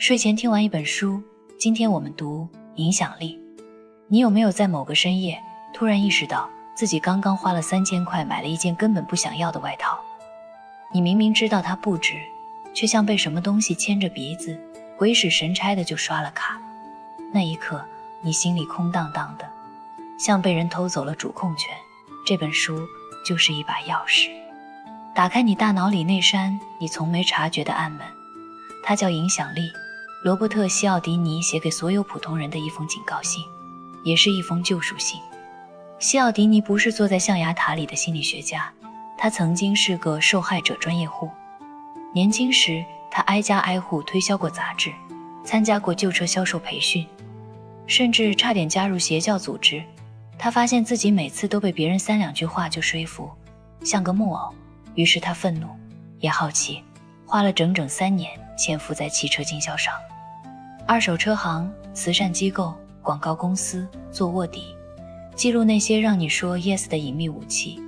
睡前听完一本书，今天我们读影响力。你有没有在某个深夜突然意识到自己刚刚花了3000块买了一件根本不想要的外套？你明明知道它不值，却像被什么东西牵着鼻子，鬼使神差的就刷了卡。那一刻你心里空荡荡的，像被人偷走了主控权。这本书就是一把钥匙，打开你大脑里那扇你从没察觉的暗门。它叫影响力。罗伯特·西奥迪尼写给所有普通人的一封警告信，也是一封救赎信。西奥迪尼不是坐在象牙塔里的心理学家，他曾经是个受害者专业户。年轻时他挨家挨户推销过杂志，参加过旧车销售培训，甚至差点加入邪教组织。他发现自己每次都被别人3-2句话就说服，像个木偶。于是他愤怒也好奇，花了整整3年潜伏在汽车经销商、二手车行、慈善机构、广告公司做卧底，记录那些让你说 yes 的隐秘武器。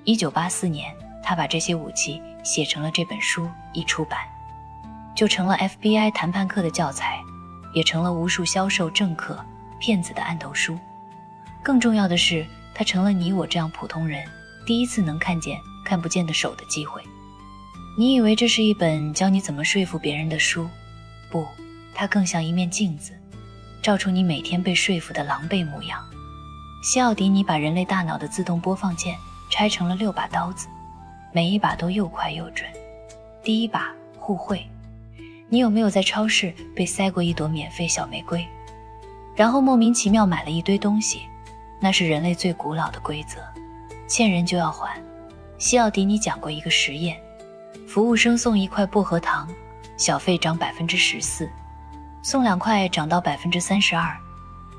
1984年他把这些武器写成了这本书，一出版就成了 FBI 谈判课的教材，也成了无数销售政客、骗子的案头书。更重要的是，它成了你我这样普通人第一次能看见看不见的手的机会。你以为这是一本教你怎么说服别人的书，不，它更像一面镜子，照出你每天被说服的狼狈模样。西奥迪尼把人类大脑的自动播放键拆成了6把刀子，每一把都又快又准。第一把，互惠。你有没有在超市被塞过一朵免费小玫瑰，然后莫名其妙买了一堆东西？那是人类最古老的规则，欠人就要还。西奥迪尼讲过一个实验，服务生送1块薄荷糖，小费涨 14%， 送2块涨到 32%。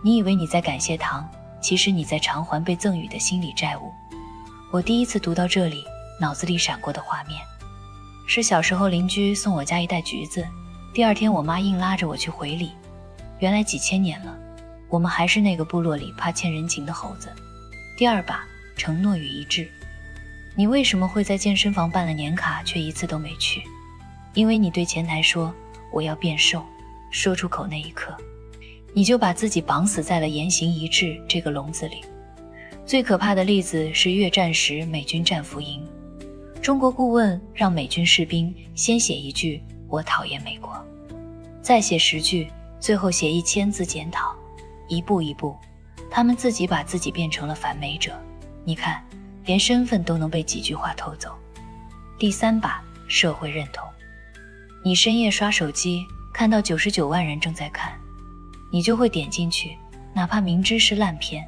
你以为你在感谢糖，其实你在偿还被赠予的心理债务。我第一次读到这里，脑子里闪过的画面是小时候邻居送我家一袋橘子，第2天我妈硬拉着我去回礼。原来几千年了，我们还是那个部落里怕欠人情的猴子。第2把，承诺与一致。你为什么会在健身房办了年卡却一次都没去？因为你对前台说我要变瘦，说出口那一刻，你就把自己绑死在了言行一致这个笼子里。最可怕的例子是越战时美军战俘营，中国顾问让美军士兵先写1句我讨厌美国，再写10句，最后写1000字检讨。一步一步，他们自己把自己变成了反美者。你看，连身份都能被几句话偷走。第3把，社会认同。你深夜刷手机，看到99万人正在看，你就会点进去，哪怕明知是烂片。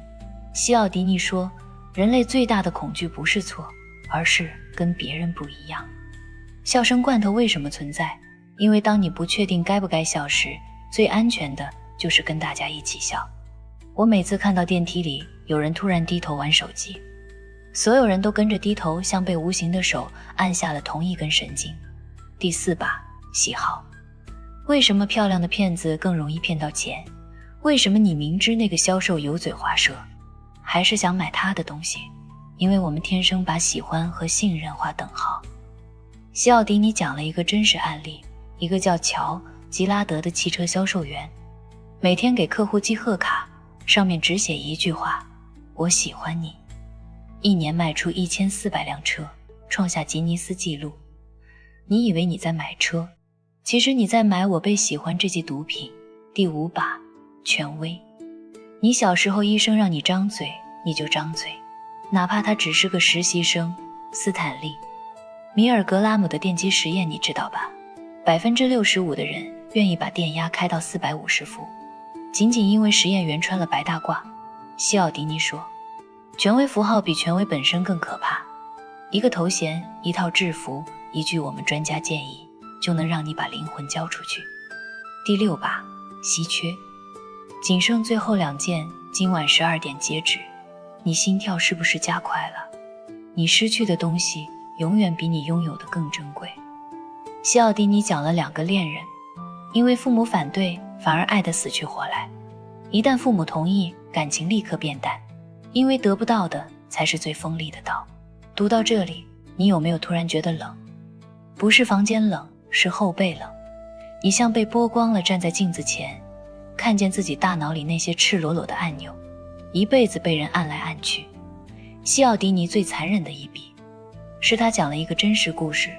西奥迪尼说，人类最大的恐惧不是错，而是跟别人不一样。笑声罐头为什么存在？因为当你不确定该不该笑时，最安全的就是跟大家一起笑。我每次看到电梯里有人突然低头玩手机，所有人都跟着低头，像被无形的手按下了同一根神经。第4把，喜好。为什么漂亮的骗子更容易骗到钱？为什么你明知那个销售油嘴滑舌，还是想买他的东西？因为我们天生把喜欢和信任划等号。西奥迪尼讲了一个真实案例，一个叫乔·吉拉德的汽车销售员，每天给客户寄贺卡，上面只写1句话，我喜欢你。1年卖出1400辆车，创下吉尼斯纪录。你以为你在买车，其实你在买我被喜欢这剂毒品。第5把，权威。你小时候医生让你张嘴，你就张嘴，哪怕他只是个实习生。斯坦利·米尔格拉姆的电击实验你知道吧？65%的人愿意把电压开到450伏，仅仅因为实验员穿了白大褂。西奥迪尼说，权威符号比权威本身更可怕。一个头衔，一套制服，一句我们专家建议，就能让你把灵魂交出去。第6把，稀缺。仅剩最后2件，今晚12点截止。你心跳是不是加快了？你失去的东西永远比你拥有的更珍贵。西奥迪尼讲了2个恋人，因为父母反对，反而爱得死去活来。一旦父母同意，感情立刻变淡，因为得不到的才是最锋利的刀。读到这里，你有没有突然觉得冷？不是房间冷，是后背冷。你像被剥光了站在镜子前，看见自己大脑里那些赤裸裸的按钮，一辈子被人按来按去。西奥迪尼最残忍的一笔，是他讲了一个真实故事。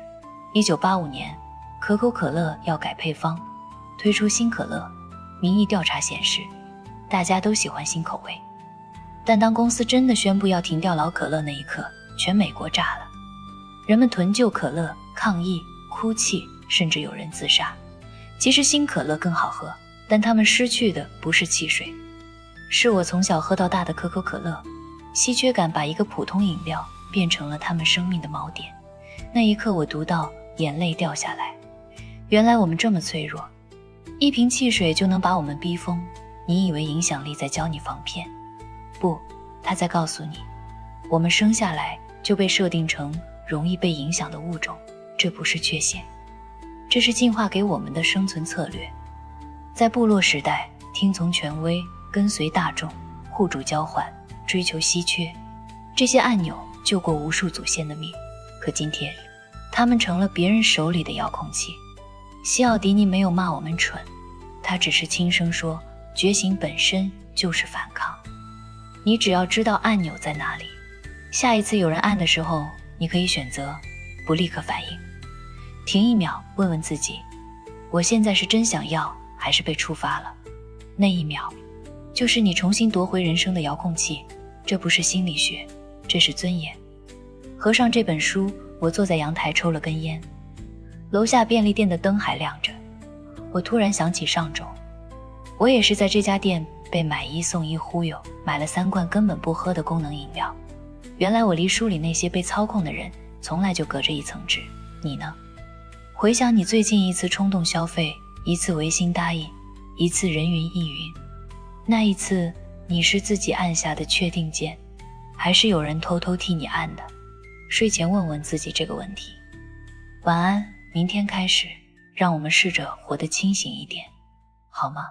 1985年，可口可乐要改配方，推出新可乐。民意调查显示，大家都喜欢新口味。但当公司真的宣布要停掉老可乐那一刻，全美国炸了。人们囤旧可乐，抗议、哭泣，甚至有人自杀。其实新可乐更好喝，但他们失去的不是汽水，是我从小喝到大的可口可乐。稀缺感把一个普通饮料变成了他们生命的锚点。那一刻我读到，眼泪掉下来。原来我们这么脆弱，一瓶汽水就能把我们逼疯。你以为影响力在教你防骗？不，他在告诉你，我们生下来就被设定成容易被影响的物种，这不是缺陷，这是进化给我们的生存策略。在部落时代，听从权威，跟随大众，互助交换，追求稀缺，这些按钮救过无数祖先的命。可今天，他们成了别人手里的遥控器。西奥迪尼没有骂我们蠢，他只是轻声说，觉醒本身就是反抗。你只要知道按钮在哪里，下一次有人按的时候，你可以选择不立刻反应，停一秒，问问自己，我现在是真想要还是被触发了？那一秒就是你重新夺回人生的遥控器。这不是心理学，这是尊严。合上这本书，我坐在阳台抽了根烟，楼下便利店的灯还亮着。我突然想起上周，我也是在这家店被买一送一忽悠，买了3罐根本不喝的功能饮料。原来我离书里那些被操控的人从来就隔着一层纸。你呢？回想你最近一次冲动消费，一次违心答应，一次人云亦云，那一次你是自己按下的确定键，还是有人偷偷替你按的？睡前问问自己这个问题。晚安，明天开始，让我们试着活得清醒一点，好吗？